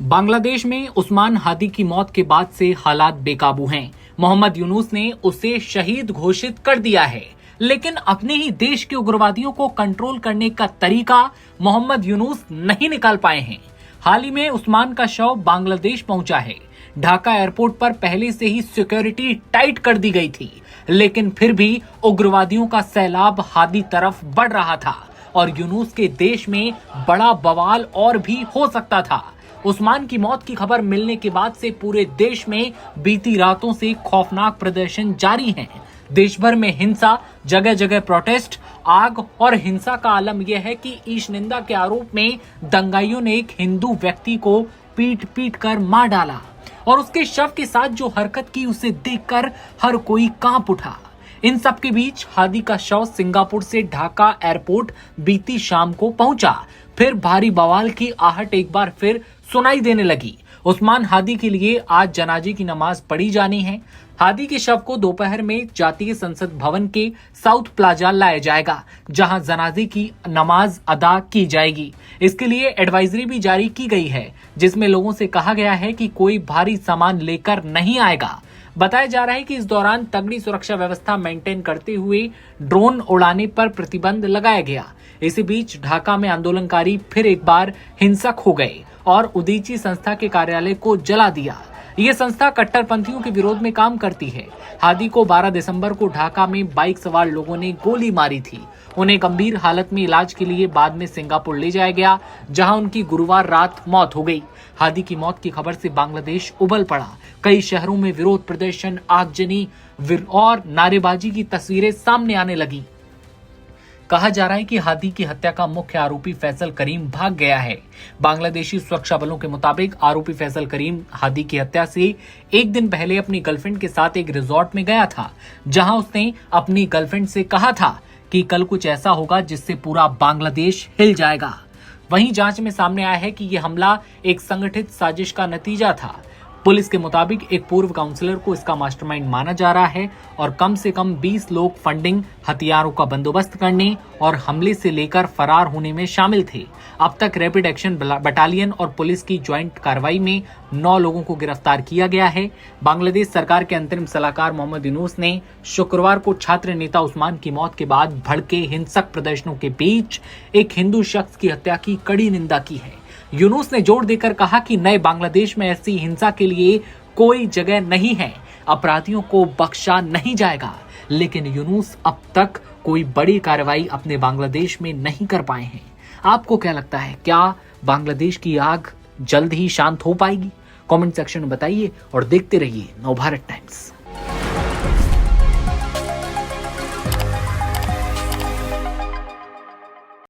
बांग्लादेश में उस्मान हादी की मौत के बाद से हालात बेकाबू हैं। मोहम्मद यूनुस ने उसे शहीद घोषित कर दिया है, लेकिन अपने ही देश के उग्रवादियों को कंट्रोल करने का तरीका मोहम्मद यूनुस नहीं निकाल पाए हैं। हाल ही में उस्मान का शव बांग्लादेश पहुंचा है। ढाका एयरपोर्ट पर पहले से ही सिक्योरिटी टाइट कर दी गई थी, लेकिन फिर भी उग्रवादियों का सैलाब हादी तरफ बढ़ रहा था और यूनुस के देश में बड़ा बवाल और भी हो सकता था। उस्मान की मौत की खबर मिलने के बाद से पूरे देश में बीती रातों से खौफनाक प्रदर्शन जारी हैं। देश भर में हिंसा, जगह जगह प्रोटेस्ट, आग और हिंसा का आलम यह है कि ईश निंदा के आरोप में दंगाइयों ने एक हिंदू व्यक्ति को पीट पीट कर मार डाला और उसके शव के साथ जो हरकत की उसे देखकर हर कोई कांप उठा। इन सब के बीच हादी का शव सिंगापुर से ढाका एयरपोर्ट बीती शाम को पहुंचा। फिर भारी बवाल की आहट एक बार फिर सुनाई देने लगी। उस्मान हादी के लिए आज जनाजे की नमाज पढ़ी जानी है। हादी के शव को दोपहर में जातीय संसद भवन के साउथ प्लाजा लाया जाएगा, जहां जनाजे की नमाज अदा की जाएगी। इसके लिए एडवाइजरी भी जारी की गई है, जिसमें लोगों से कहा गया है कि कोई भारी सामान लेकर नहीं आएगा। बताया जा रहा है कि इस दौरान तगड़ी सुरक्षा व्यवस्था मेंटेन करते हुए ड्रोन उड़ाने पर प्रतिबंध लगाया गया। इसी बीच ढाका में आंदोलनकारी फिर एक बार हिंसक हो गए और उदीची संस्था के कार्यालय को जला दिया। ये संस्था कट्टरपंथियों के विरोध में काम करती है। हादी को 12 दिसंबर को ढाका में बाइक सवार लोगों ने गोली मारी थी। उन्हें गंभीर हालत में इलाज के लिए बाद में सिंगापुर ले जाया गया, जहां उनकी गुरुवार रात मौत हो गई। हादी की मौत की खबर से बांग्लादेश उबल पड़ा। कई शहरों में विरोध प्रदर्शन, आगजनी और नारेबाजी की तस्वीरें सामने आने लगी। कहा जा रहा है कि हादी की हत्या का मुख्य आरोपी फैसल करीम भाग गया है। बांग्लादेशी सुरक्षा बलों के मुताबिक आरोपी फैसल करीम हादी की हत्या से एक दिन पहले अपनी गर्लफ्रेंड के साथ एक रिजॉर्ट में गया था, जहां उसने अपनी गर्लफ्रेंड से कहा था कि कल कुछ ऐसा होगा जिससे पूरा बांग्लादेश हिल जाएगा। वहीं जांच में सामने आया है कि यह हमला एक संगठित साजिश का नतीजा था। पुलिस के मुताबिक एक पूर्व काउंसलर को इसका मास्टरमाइंड माना जा रहा है और कम से कम 20 लोग फंडिंग, हथियारों का बंदोबस्त करने और हमले से लेकर फरार होने में शामिल थे। अब तक रैपिड एक्शन बटालियन और पुलिस की ज्वाइंट कार्रवाई में 9 लोगों को गिरफ्तार किया गया है। बांग्लादेश सरकार के अंतरिम सलाहकार मोहम्मद यूनुस ने शुक्रवार को छात्र नेता उस्मान की मौत के बाद भड़के हिंसक प्रदर्शनों के बीच एक हिंदू शख्स की हत्या की कड़ी निंदा की है। यूनुस ने जोर देकर कहा कि नए बांग्लादेश में ऐसी हिंसा के लिए कोई जगह नहीं है, अपराधियों को बख्शा नहीं जाएगा। लेकिन यूनुस अब तक कोई बड़ी कार्रवाई अपने बांग्लादेश में नहीं कर पाए हैं। आपको क्या लगता है, क्या बांग्लादेश की आग जल्द ही शांत हो पाएगी? कमेंट सेक्शन में बताइए और देखते रहिए नवभारत टाइम्स।